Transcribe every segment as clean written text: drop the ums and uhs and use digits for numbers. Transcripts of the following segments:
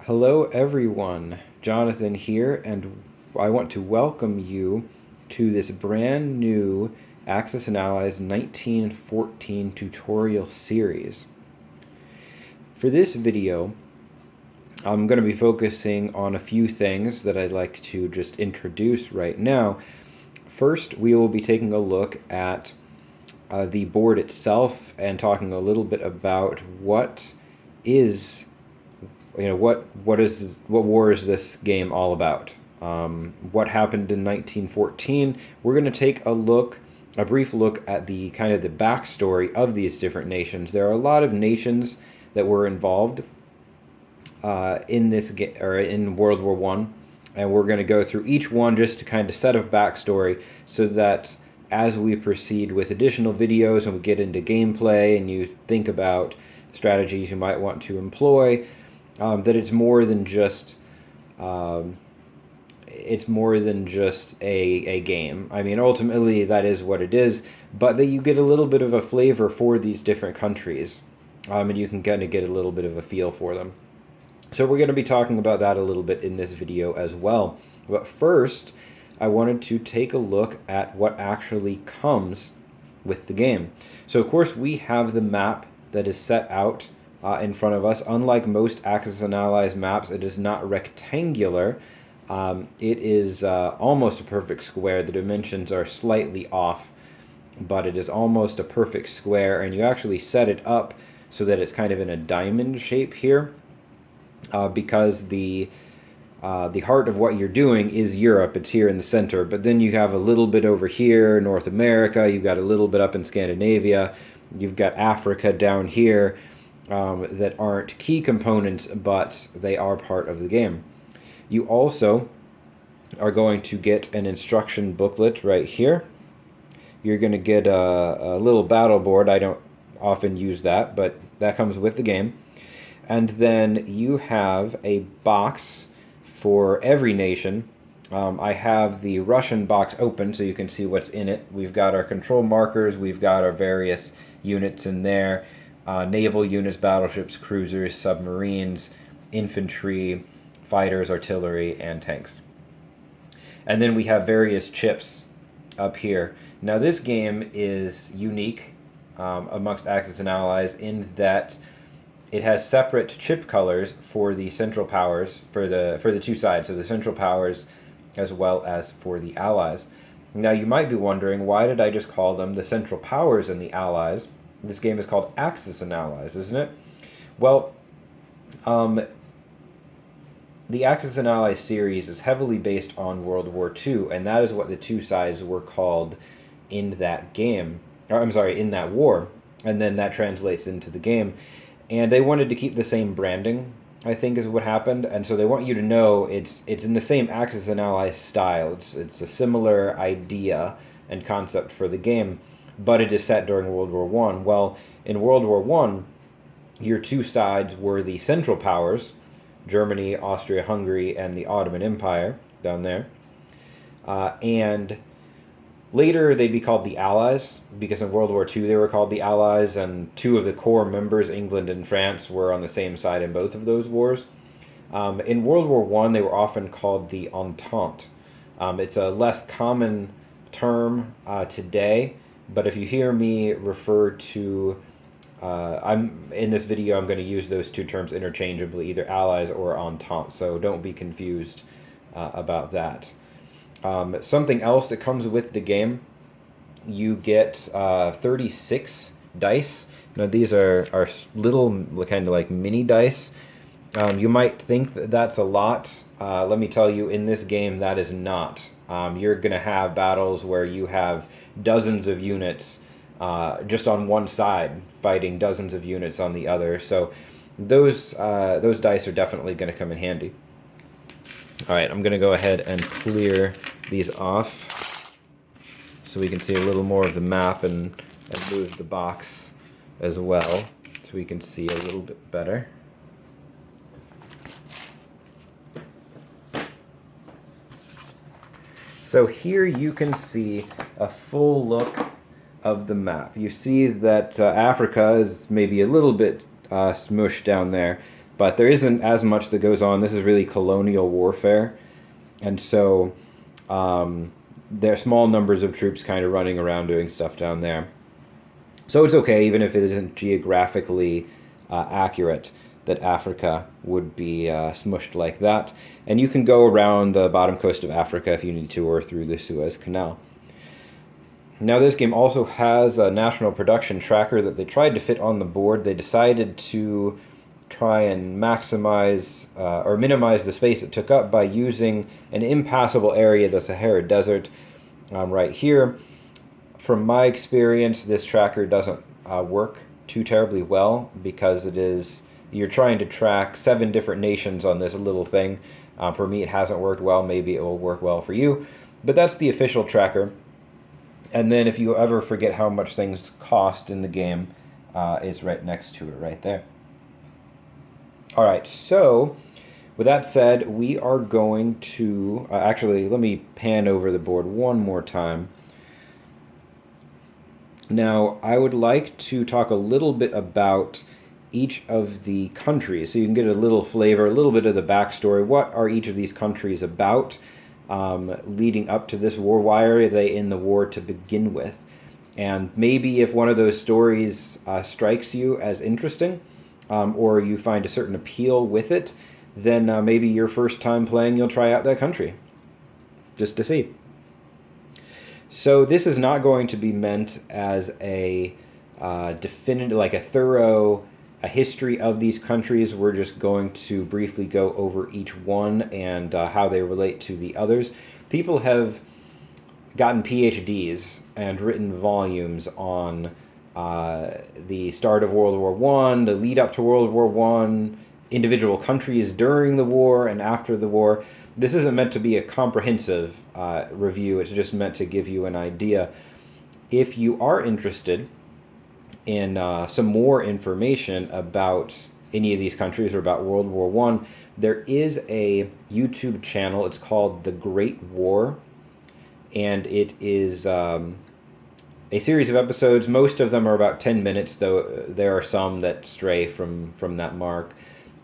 Hello everyone, Jonathan here, and I want to welcome you to this brand new Axis and Allies 1914 tutorial series. For this video, I'm going to be focusing on a few things that I'd like to just introduce right now. First, we will be taking a look at the board itself and talking a little bit about what war is this game all about? What happened in 1914? We're going to take a brief look at the kind of the backstory of these different nations. There are a lot of nations that were involved in this or in World War One, and we're going to go through each one just to kind of set a backstory so that as we proceed with additional videos and we get into gameplay and you think about strategies you might want to employ, that it's more than just a game. I mean, ultimately that is what it is, but that you get a little bit of a flavor for these different countries, and you can kind of get a little bit of a feel for them. So we're going to be talking about that a little bit in this video as well. But first, I wanted to take a look at what actually comes with the game. So of course we have the map that is set out in front of us. Unlike most Axis and Allies maps, it is not rectangular. It is almost a perfect square. The dimensions are slightly off, but it is almost a perfect square, and you actually set it up so that it's kind of in a diamond shape here, because the heart of what you're doing is Europe. It's here in the center, but then you have a little bit over here, North America, you've got a little bit up in Scandinavia, you've got Africa down here, that aren't key components, but they are part of the game. You also are going to get an instruction booklet right here. You're going to get a little battle board. I don't often use that, but that comes with the game. And then you have a box for every nation. I have the Russian box open so you can see what's in it. We've got our control markers, we've got our various units in there. Naval units, battleships, cruisers, submarines, infantry, fighters, artillery, and tanks. And then we have various chips up here. Now this game is unique amongst Axis and Allies in that it has separate chip colors for the Central Powers, for the two sides, so the Central Powers as well as for the Allies. Now you might be wondering, why did I just call them the Central Powers and the Allies? This game is called Axis and Allies, isn't it? Well, the Axis and Allies series is heavily based on World War II, and that is what the two sides were called in that game. Or, I'm sorry, in that war. And then that translates into the game. And they wanted to keep the same branding, I think, is what happened. And so they want you to know it's in the same Axis and Allies style. It's a similar idea and concept for the game, but it is set during World War One. Well, in World War One, your two sides were the Central Powers, Germany, Austria-Hungary, and the Ottoman Empire down there. And later they'd be called the Allies, because in World War II they were called the Allies, and two of the core members, England and France, were on the same side in both of those wars. In World War I, they were often called the Entente. It's a less common term today, but if you hear me refer to, in this video I'm going to use those two terms interchangeably, either Allies or Entente, so don't be confused about that. Something else that comes with the game, you get 36 dice. Now these are little kind of like mini dice. You might think that that's a lot. Let me tell you, in this game that is not. You're going to have battles where you have dozens of units just on one side fighting dozens of units on the other. So those dice are definitely going to come in handy. All right, I'm going to go ahead and clear these off so we can see a little more of the map, and move the box as well so we can see a little bit better. So here you can see a full look of the map. You see that Africa is maybe a little bit smushed down there. but there isn't as much that goes on. This is really colonial warfare, and so there are small numbers of troops kind of running around doing stuff down there. So it's okay, even if it isn't geographically accurate, that Africa would be smushed like that. And you can go around the bottom coast of Africa if you need to, or through the Suez Canal. Now, this game also has a national production tracker that they tried to fit on the board. They decided to try and maximize or minimize the space it took up by using an impassable area, the Sahara Desert, right here. From my experience, this tracker doesn't work too terribly well because you're trying to track 7 different nations on this little thing. For me, it hasn't worked well. Maybe it will work well for you. But that's the official tracker. And then if you ever forget how much things cost in the game, it's right next to it right there. All right, so with that said, we are going to... actually, let me pan over the board one more time. Now, I would like to talk a little bit about each of the countries, so you can get a little flavor, a little bit of the backstory. What are each of these countries about leading up to this war? Why are they in the war to begin with? And maybe if one of those stories strikes you as interesting, or you find a certain appeal with it, then maybe your first time playing, you'll try out that country, just to see. So this is not going to be meant as a definitive, like a thorough history of these countries. We're just going to briefly go over each one and how they relate to the others. People have gotten PhDs and written volumes on the start of World War I, the lead up to World War I, individual countries during the war and after the war. This isn't meant to be a comprehensive review. It's just meant to give you an idea. If you are interested in some more information about any of these countries or about World War I, there is a YouTube channel. It's called The Great War, and it is a series of episodes. Most of them are about 10 minutes, though there are some that stray from that mark.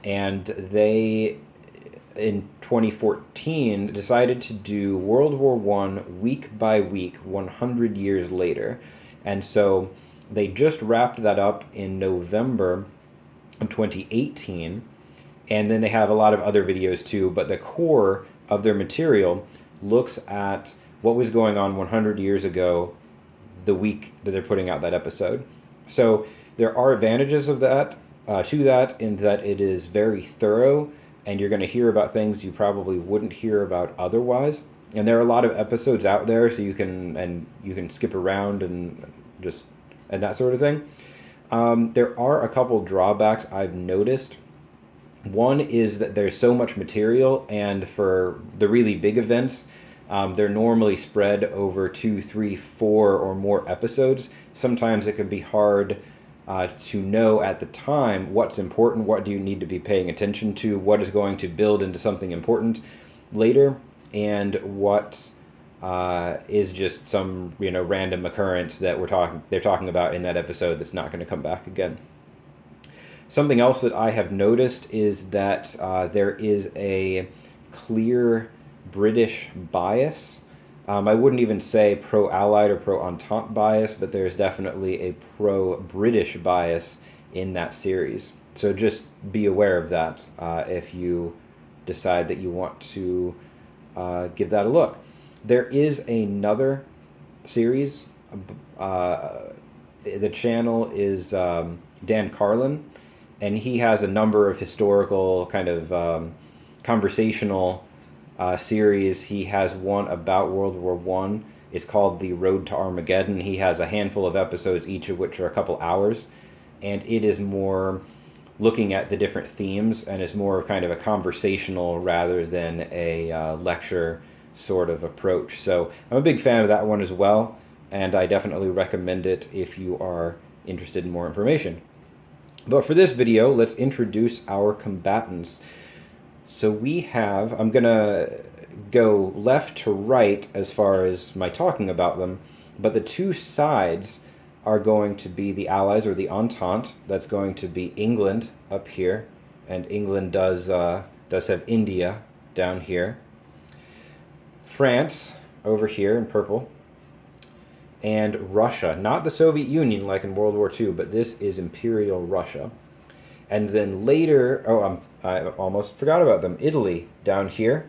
And they, in 2014, decided to do World War I week by week, 100 years later. And so they just wrapped that up in November of 2018. And then they have a lot of other videos too, but the core of their material looks at what was going on 100 years ago, the week that they're putting out that episode. So there are advantages of that, to that, in that it is very thorough, and you're going to hear about things you probably wouldn't hear about otherwise. And there are a lot of episodes out there, so you can skip around and that sort of thing. There are a couple drawbacks I've noticed. One is that there's so much material, and for the really big events, they're normally spread over 2, 3, 4 or more episodes. Sometimes it can be hard to know at the time what's important, what do you need to be paying attention to, what is going to build into something important later, and what is just some random occurrence that they're talking about in that episode that's not going to come back again. Something else that I have noticed is that there is a clear British bias. I wouldn't even say pro-Allied or pro-Entente bias, but there's definitely a pro-British bias in that series. So just be aware of that if you decide that you want to give that a look. There is another series. The channel is Dan Carlin, and he has a number of historical kind of conversational series. He has one about World War I. It's called The Road to Armageddon. He has a handful of episodes, each of which are a couple hours, and it is more looking at the different themes, and it's more kind of a conversational rather than a lecture sort of approach. So I'm a big fan of that one as well, and I definitely recommend it if you are interested in more information. But for this video, let's introduce our combatants. So we have, I'm going to go left to right as far as my talking about them, but the two sides are going to be the Allies or the Entente. That's going to be England up here, and England does have India down here. France over here in purple, and Russia, not the Soviet Union like in World War II, but this is Imperial Russia. And then later, I almost forgot about them, Italy down here,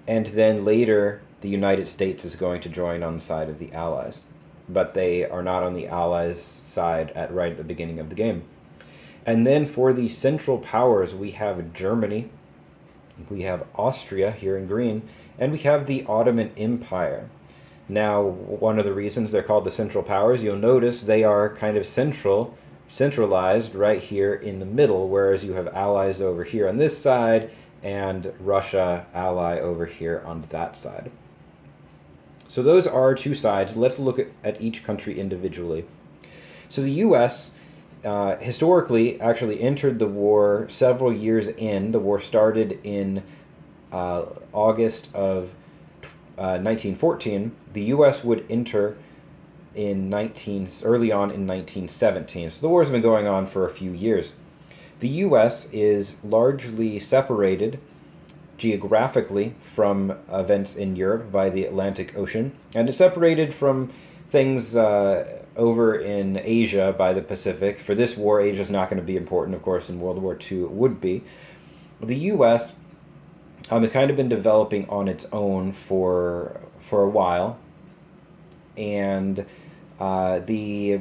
and then later the United States is going to join on the side of the Allies, but they are not on the Allies' side right at the beginning of the game. And then for the Central Powers, we have Germany, we have Austria here in green, and we have the Ottoman Empire. Now, one of the reasons they're called the Central Powers, you'll notice they are kind of centralized right here in the middle, whereas you have allies over here on this side and Russia ally over here on that side. So those are two sides. Let's look at each country individually. So the U.S. Historically actually entered the war several years in. The war started in August of 1914. The U.S. would enter early on in 1917. So the war's been going on for a few years. The U.S. is largely separated geographically from events in Europe by the Atlantic Ocean, and it's separated from things over in Asia by the Pacific. For this war, Asia is not going to be important. Of course, in World War II, it would be. The U.S. Has kind of been developing on its own for a while, and the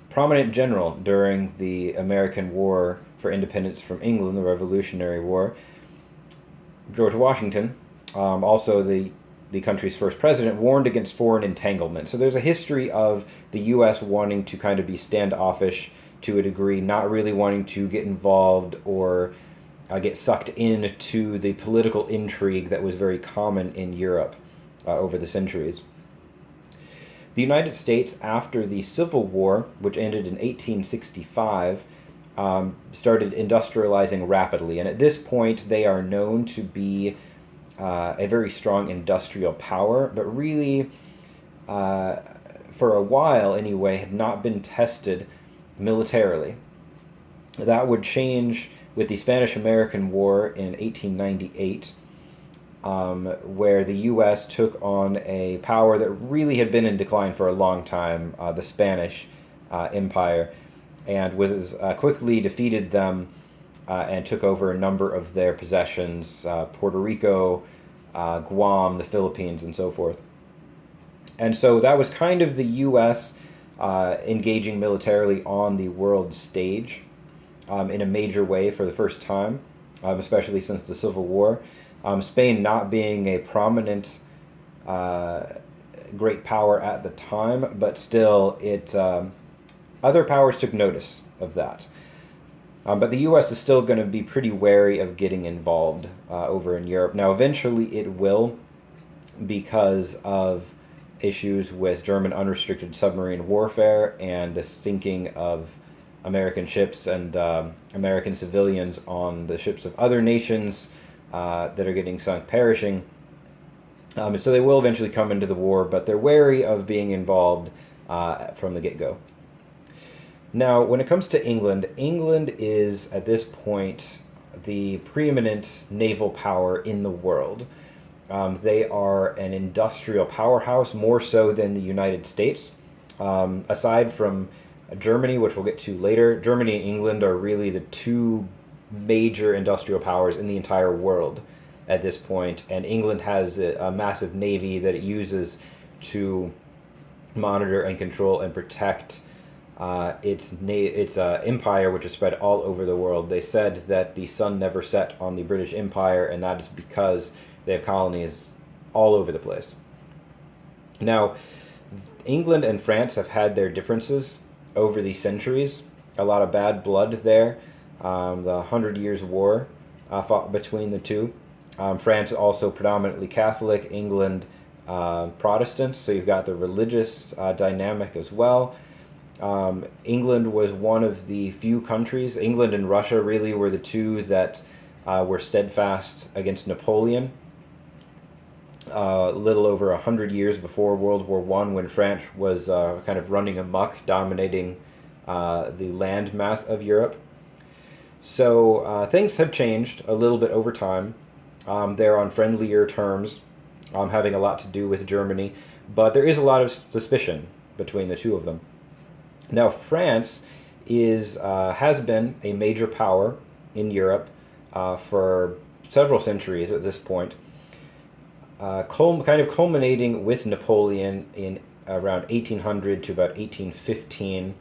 prominent general during the American War for Independence from England, the Revolutionary War, George Washington, also the country's first president, warned against foreign entanglement. So there's a history of the U.S. wanting to kind of be standoffish to a degree, not really wanting to get involved or get sucked into the political intrigue that was very common in Europe over the centuries. The United States, after the Civil War, which ended in 1865, started industrializing rapidly. And at this point, they are known to be a very strong industrial power, but really, for a while anyway, had not been tested militarily. That would change with the Spanish-American War in 1898, where the U.S. took on a power that really had been in decline for a long time, the Spanish Empire, and was quickly defeated them and took over a number of their possessions, Puerto Rico, Guam, the Philippines, and so forth. And so that was kind of the U.S. Engaging militarily on the world stage in a major way for the first time, especially since the Civil War. Spain not being a prominent great power at the time, but still other powers took notice of that. But the U.S. is still going to be pretty wary of getting involved over in Europe. Now, eventually it will, because of issues with German unrestricted submarine warfare and the sinking of American ships and American civilians on the ships of other nations that are getting sunk, perishing. And so they will eventually come into the war, but they're wary of being involved from the get-go. Now, when it comes to England, England is, at this point, the preeminent naval power in the world. They are an industrial powerhouse, more so than the United States. Aside from Germany, which we'll get to later, Germany and England are really the two major industrial powers in the entire world at this point. And England has a massive navy that it uses to monitor and control and protect its empire, which is spread all over the world. They said that the sun never set on the British Empire, and that is because they have colonies all over the place. Now, England and France have had their differences over the centuries. A lot of bad blood there. The 100 Years' War fought between the two. France also predominantly Catholic, England Protestant, so you've got the religious dynamic as well. England was one of the few countries, England and Russia really were the two that were steadfast against Napoleon. A little over 100 years before World War I, when France was kind of running amok, dominating the landmass of Europe. So things have changed a little bit over time. They're on friendlier terms, having a lot to do with Germany, but there is a lot of suspicion between the two of them. Now, France is has been a major power in Europe for several centuries at this point, kind of culminating with Napoleon in around 1800 to about 1815.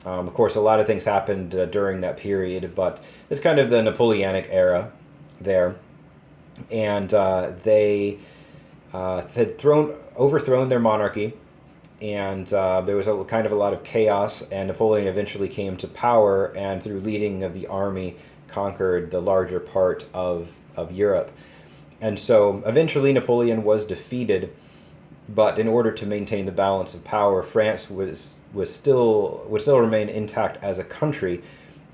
Of course, a lot of things happened during that period, but it's kind of the Napoleonic era there. And they had overthrown their monarchy, and there was kind of a lot of chaos, and Napoleon eventually came to power, and through leading of the army, conquered the larger part of Europe. And so eventually Napoleon was defeated, but in order to maintain the balance of power, France would still remain intact as a country,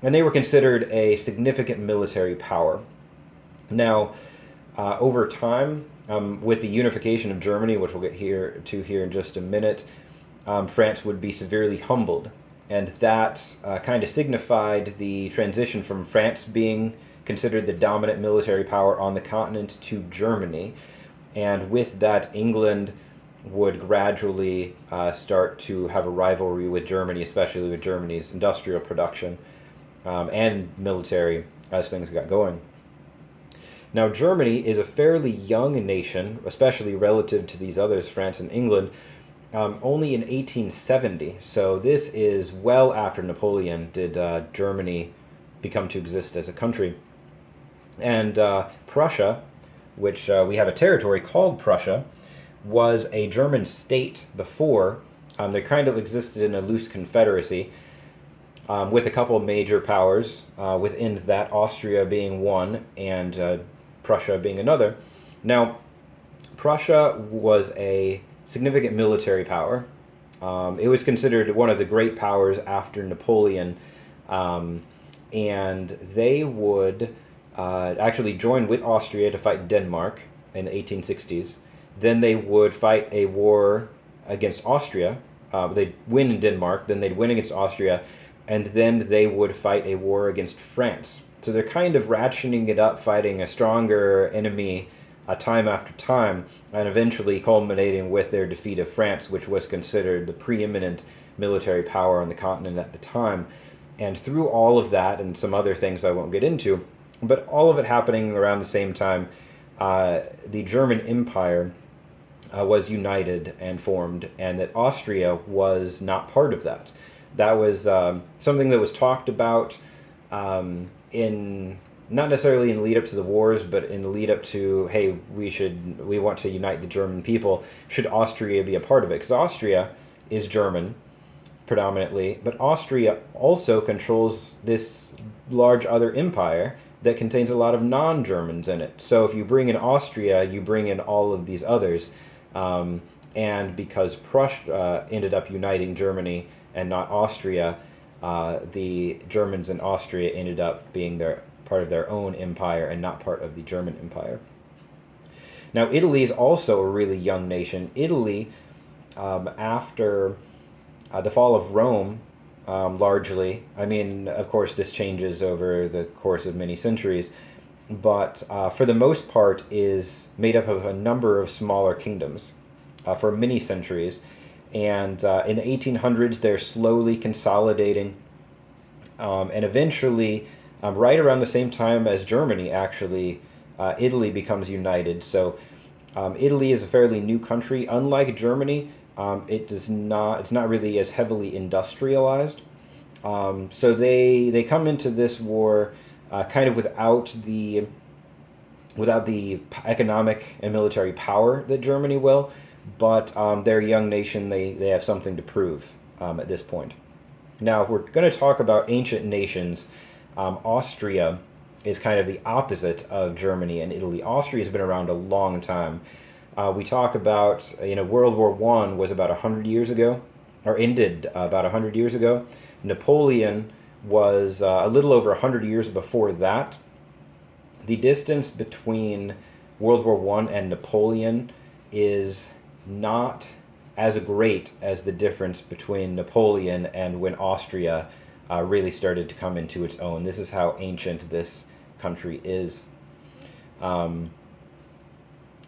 and they were considered a significant military power. Now, over time, with the unification of Germany, which we'll get here in just a minute, France would be severely humbled, and that kind of signified the transition from France being considered the dominant military power on the continent to Germany, and with that, England would gradually start to have a rivalry with Germany, especially with Germany's industrial production and military as things got going. Now, Germany is a fairly young nation, especially relative to these others, France and England, only in 1870. So this is well after Napoleon did Germany become to exist as a country. And Prussia, which we have a territory called Prussia, was a German state before. They kind of existed in a loose confederacy with a couple of major powers, within that Austria being one and Prussia being another. Now, Prussia was a significant military power. It was considered one of the great powers after Napoleon, and they would actually join with Austria to fight Denmark in the 1860s. Then they would fight a war against Austria. They'd win in Denmark, then they'd win against Austria, and then they would fight a war against France. So they're kind of ratcheting it up, fighting a stronger enemy time after time, and eventually culminating with their defeat of France, which was considered the preeminent military power on the continent at the time. And through all of that, and some other things I won't get into, but all of it happening around the same time, the German Empire was united and formed, and that Austria was not part of that. That was something that was talked about in not necessarily in the lead up to the wars, but in the lead up to, hey, we want to unite the German people. Should Austria be a part of it? Because Austria is German predominantly, but Austria also controls this large other empire that contains a lot of non-Germans in it. So if you bring in Austria, you bring in all of these others. And because Prussia ended up uniting Germany and not Austria, the Germans in Austria ended up being part of their own empire and not part of the German Empire. Now, Italy is also a really young nation. Italy, after the fall of Rome, largely, I mean, of course, this changes over the course of many centuries, but for the most part is made up of a number of smaller kingdoms for many centuries. And in the 1800s, they're slowly consolidating, and eventually, right around the same time as Germany, actually, Italy becomes united. So Italy is a fairly new country. Unlike Germany, it's not really as heavily industrialized. So they come into this war kind of without the economic and military power that Germany will, but they're a young nation. They have something to prove at this point. Now, if we're going to talk about ancient nations, Austria is kind of the opposite of Germany and Italy. Austria has been around a long time. We talk about, World War I was about 100 years ago, or ended about 100 years ago. Napoleon was a little over 100 years before that. The distance between World War I and Napoleon is not as great as the difference between Napoleon and when Austria really started to come into its own. This is how ancient this country is. Um,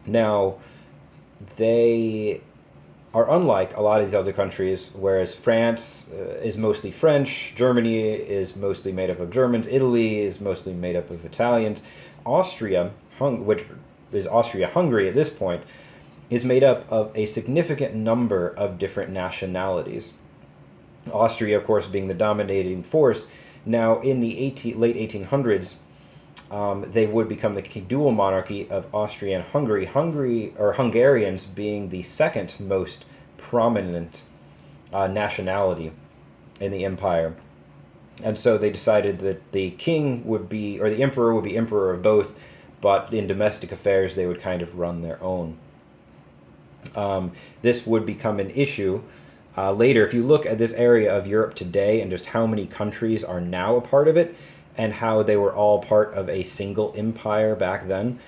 Now, they are unlike a lot of these other countries, whereas France is mostly French, Germany is mostly made up of Germans, Italy is mostly made up of Italians. Austria, which is Austria-Hungary at this point, is made up of a significant number of different nationalities. Austria, of course, being the dominating force. Now, in the late 1800s, they would become the dual monarchy of Austria and Hungary. Hungarians being the second most prominent nationality in the empire. And so they decided that the king would be, or the emperor would be emperor of both, but in domestic affairs they would kind of run their own. This would become an issue later. If you look at this area of Europe today and just how many countries are now a part of it, and how they were all part of a single empire back then.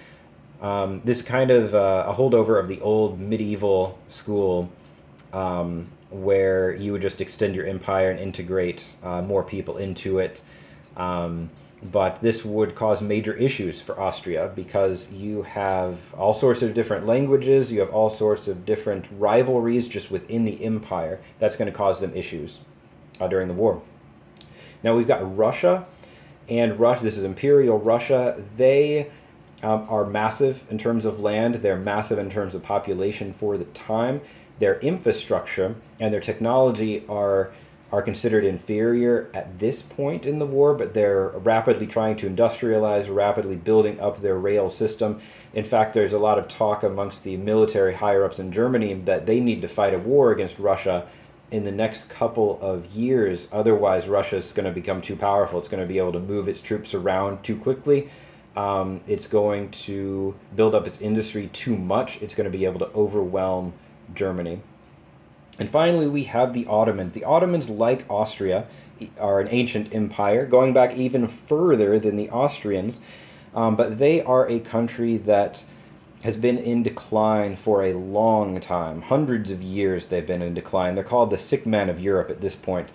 This kind of a holdover of the old medieval school where you would just extend your empire and integrate more people into it. But this would cause major issues for Austria because you have all sorts of different languages, you have all sorts of different rivalries just within the empire. That's going to cause them issues during the war. Now we've got Russia. And Russia, this is Imperial Russia. They are massive in terms of land. They're massive in terms of population for the time. Their infrastructure and their technology are considered inferior at this point in the war, but they're rapidly trying to industrialize, rapidly building up their rail system. In fact, there's a lot of talk amongst the military higher-ups in Germany that they need to fight a war against Russia in the next couple of years. Otherwise, Russia's going to become too powerful. It's going to be able to move its troops around too quickly. It's going to build up its industry too much. It's going to be able to overwhelm Germany. And finally, we have the Ottomans. The Ottomans, like Austria, are an ancient empire, going back even further than the Austrians. But they are a country that has been in decline for a long time. Hundreds of years they've been in decline. They're called the sick men of Europe at this point.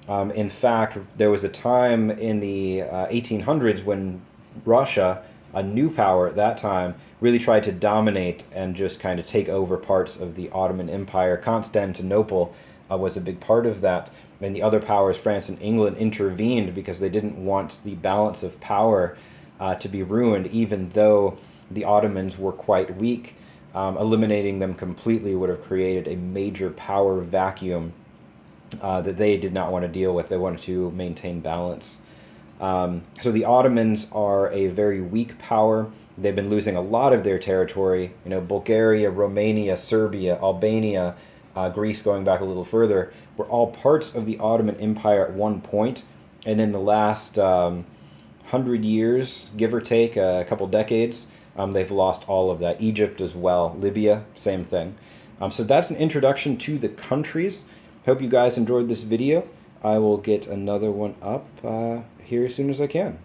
In fact, there was a time in the 1800s when Russia, a new power at that time, really tried to dominate and just kind of take over parts of the Ottoman Empire. Constantinople was a big part of that. And the other powers, France and England, intervened because they didn't want the balance of power to be ruined, even though the Ottomans were quite weak. Eliminating them completely would have created a major power vacuum that they did not want to deal with. They wanted to maintain balance. So the Ottomans are a very weak power. They've been losing a lot of their territory. You know, Bulgaria, Romania, Serbia, Albania, Greece, going back a little further, were all parts of the Ottoman Empire at one point. And in the last 100 years, give or take, a couple decades, they've lost all of that. Egypt as well. Libya, same thing. So that's an introduction to the countries. Hope you guys enjoyed this video. I will get another one up here as soon as I can.